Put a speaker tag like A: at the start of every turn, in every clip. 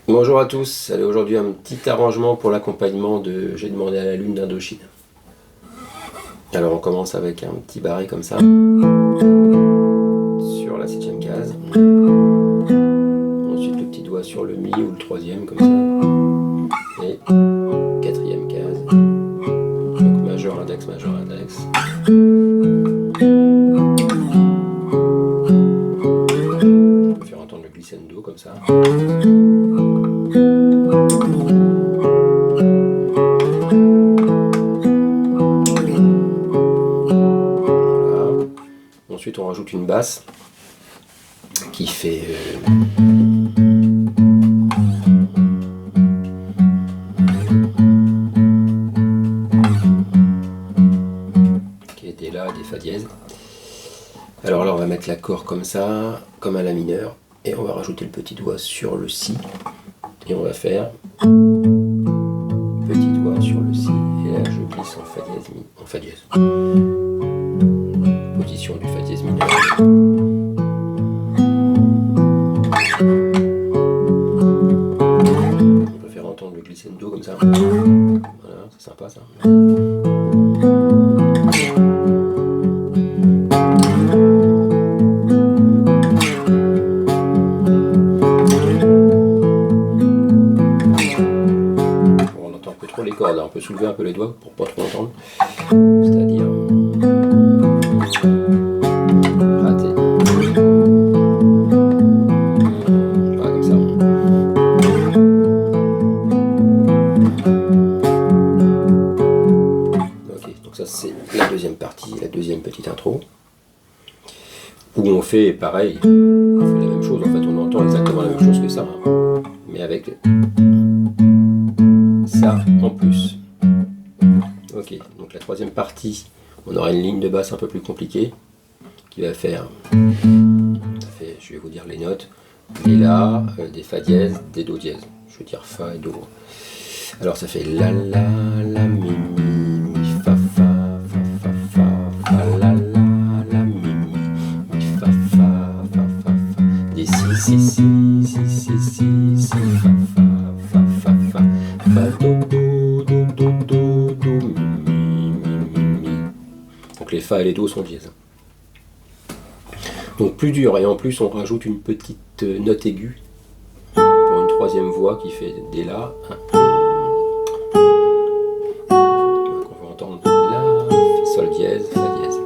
A: Bonjour à tous, allez, aujourd'hui un petit arrangement pour l'accompagnement de J'ai demandé à la lune d'Indochine. Alors on commence avec un petit barré comme ça, sur la 7e case. Ensuite le petit doigt sur le mi ou le 3e comme ça. Et 4e case. Donc majeur index, majeur index. On peut faire entendre le glissando comme ça. Ensuite on rajoute une basse qui fait qui est des La et des Fa dièse. Alors là on va mettre l'accord comme ça, comme un La mineur, et on va rajouter le petit doigt sur le Si, et on va faire petit doigt sur le Si, et là je glisse en Fa dièse, en Fa dièse. Position du Fa dièse mineur. On peut faire entendre le glissando comme ça. Voilà, c'est sympa ça. Bon, on entend un peu trop les cordes, on peut soulever un peu les doigts pour pas trop entendre. C'est-à-dire raté. Voilà, comme ça. Ok, donc ça c'est la deuxième partie, la deuxième petite intro, où on fait pareil, on fait la même chose, en fait on entend exactement la même chose que ça, hein, mais avec ça en plus. Ok, donc la troisième partie, on aura une ligne de basse un peu plus compliquée, qui va faire, je vais vous dire les notes, des La, des Fa dièse, des Do dièse. Je vais dire Fa et Do. Alors ça fait La, La, La, Mi, Mi, Mi, Fa, Fa, Fa, Fa, Fa, Fa, La, La, La, Mi, Mi, Mi, Fa, Fa, Fa, Fa, Fa, des Si, Si, Si, Si, Si, Si, Si, Fa, Fa, Fa, Fa, Fa, Fa, Do, Do, Do, Do, Do, Do, Mi, Mi, Mi, Mi. Donc les Fa et les Do sont dièses. Donc plus dur, et en plus on rajoute une petite note aiguë pour une troisième voix qui fait des La. Donc on va entendre La, Sol dièse, Fa dièse.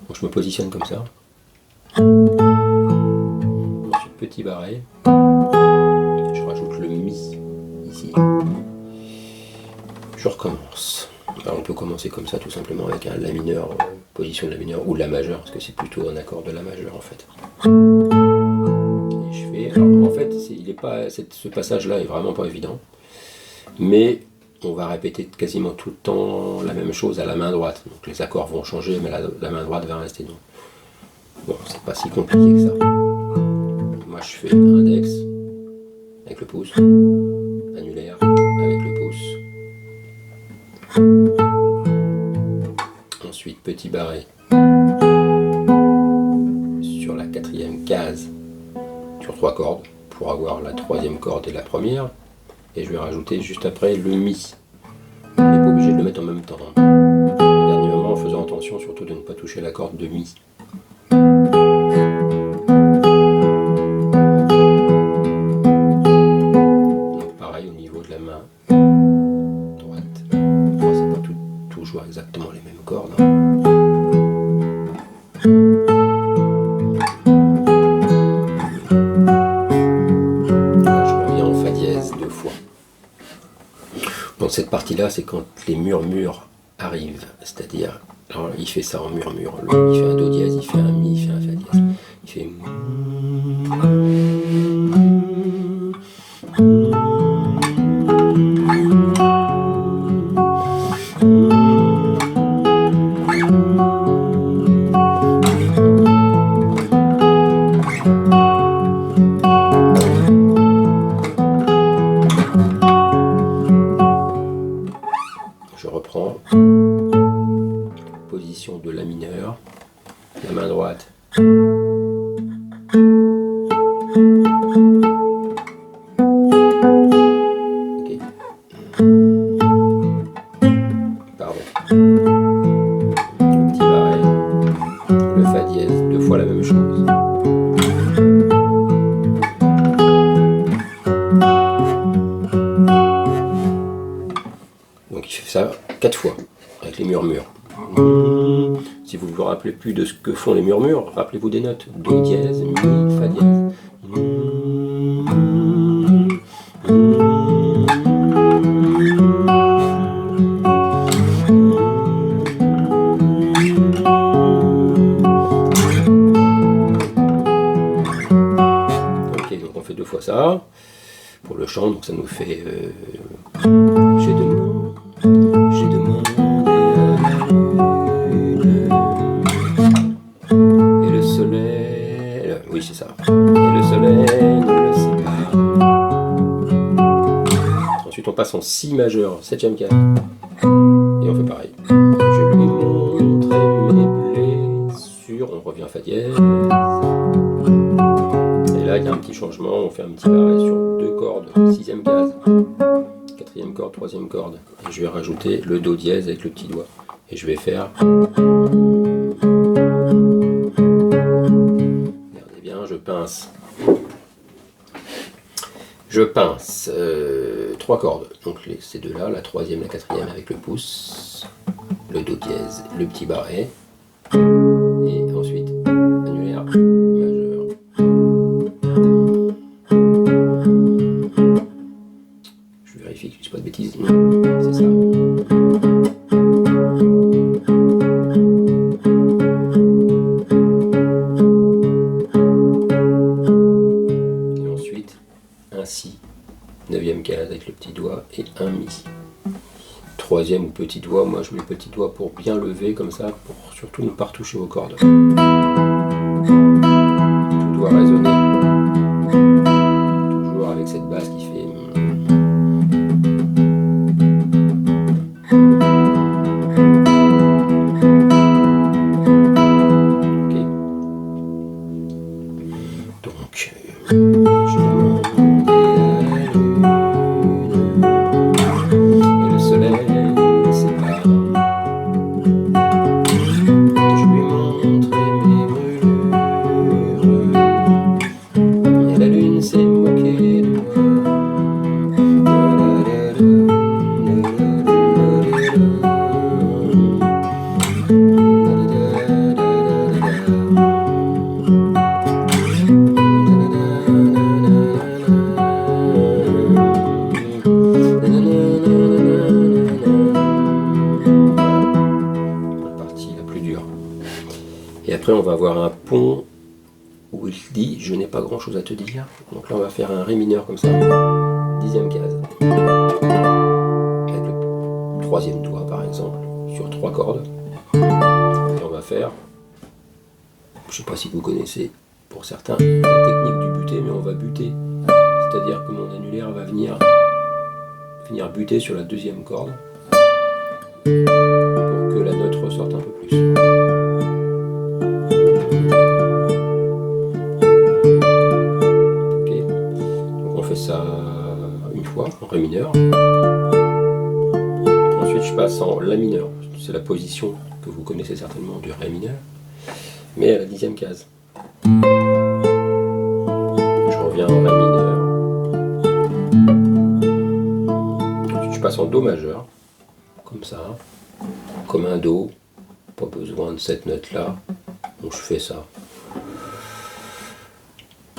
A: Donc je me positionne comme ça. Ensuite petit barré. Je rajoute le Mi ici. Je recommence. Alors on peut commencer comme ça tout simplement avec un La mineur, position de La mineur ou La majeur, parce que c'est plutôt un accord de La majeur en fait. Et je fais, alors en fait ce passage là est vraiment pas évident, mais on va répéter quasiment tout le temps la même chose à la main droite, donc les accords vont changer mais la main droite va rester. Donc bon, c'est pas si compliqué que ça. Moi je fais index avec le pouce, annulaire avec le pouce. Ensuite petit barré sur la 4e case sur 3 cordes pour avoir la 3e corde et la première, et je vais rajouter juste après le Mi. On n'est pas obligé de le mettre en même temps, hein. Au dernier moment en faisant attention surtout de ne pas toucher la corde de Mi. Donc pareil au niveau de la main droite. Enfin, c'est pas toujours exactement les mêmes cordes, hein. Donc cette partie-là, c'est quand les murmures arrivent, c'est-à-dire, alors il fait ça en murmure, il fait un Do dièse, il fait un Mi, il fait un Fa dièse, il fait je reprends, position de La mineur, la main droite, 4 fois, avec les murmures. Si vous ne vous rappelez plus de ce que font les murmures, rappelez-vous des notes. Do dièse, mi, fa dièse. Ok, donc on fait 2 fois ça. Pour le chant, donc ça nous fait j'ai de monde et le soleil, oui c'est ça, et le soleil ne le sait pas. Ensuite on passe en si majeur, 7e case, et on fait pareil. Je lui montrerai mes blessures, on revient à fa dièse. Et là il y a un petit changement, on fait un petit barré sur 2 cordes, 6e case, 4e corde, 3e corde, et je vais rajouter le do dièse avec le petit doigt, et je vais faire, regardez bien, je pince 3 cordes, donc ces deux là, la 3e, la 4e avec le pouce, le do dièse, le petit barré, et ensuite annulaire majeur. Je vérifie que je ne dis pas de bêtises. C'est ça. Et ensuite, un si, 9e case avec le petit doigt et un mi. 3e ou petit doigt, moi je mets le petit doigt pour bien lever comme ça, pour surtout ne pas retoucher aux cordes. Tout doit résonner. Toujours avec cette basse qui fait. Ok. Donc, je demande et le soleil ne sait pas. Je lui montre mes brûlures et la lune s'est moquée de moi. Et après on va avoir un pont où il dit je n'ai pas grand chose à te dire. Donc là on va faire un ré mineur comme ça, 10e case. Avec le 3e doigt par exemple, sur 3 cordes. Et on va faire, je ne sais pas si vous connaissez pour certains la technique du buté, mais on va buter. C'est-à-dire que mon annulaire va venir buter sur la 2e corde pour que la note ressorte un peu plus. Ça une fois en ré mineur. Ensuite je passe en la mineur, c'est la position que vous connaissez certainement du ré mineur, mais à la 10e case. Je reviens en ré mineur. Ensuite je passe en do majeur, comme ça, comme un do, pas besoin de cette note là, donc je fais ça.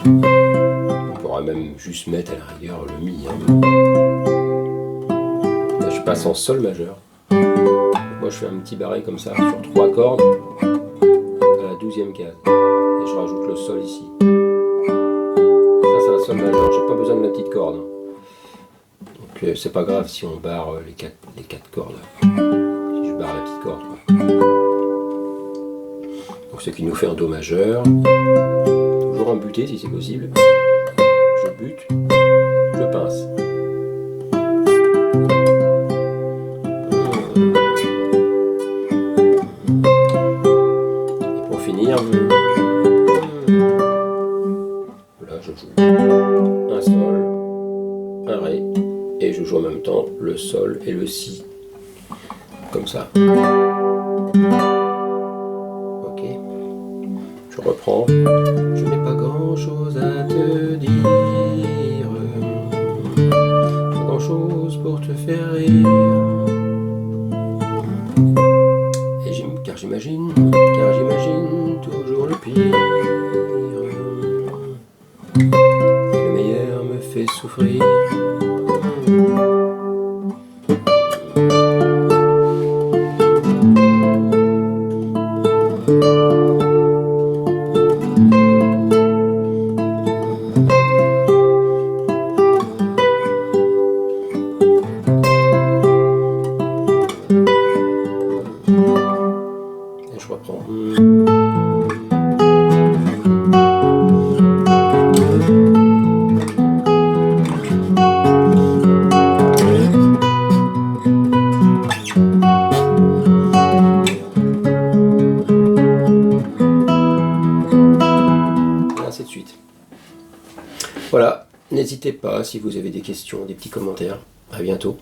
A: On pourra même juste mettre à la rigueur le mi. Là je passe en sol majeur. Moi je fais un petit barré comme ça sur 3 cordes à la 12e case. Et je rajoute le sol ici. Ça c'est un sol majeur, j'ai pas besoin de la petite corde. Donc c'est pas grave si on barre les 4 cordes. Si je barre la petite corde. Donc ce qui nous fait un do majeur. Toujours en buté si c'est possible. Je bute, je pince. Et pour finir, là je joue un sol, un ré, et je joue en même temps le sol et le si, comme ça. Ok, je reprends. Je n'ai pas grand chose à te dire, pas grand chose pour te faire rire. Et le meilleur me fait souffrir. Et je reprends. Ainsi de suite. Voilà, n'hésitez pas si vous avez des questions, des petits commentaires. À bientôt.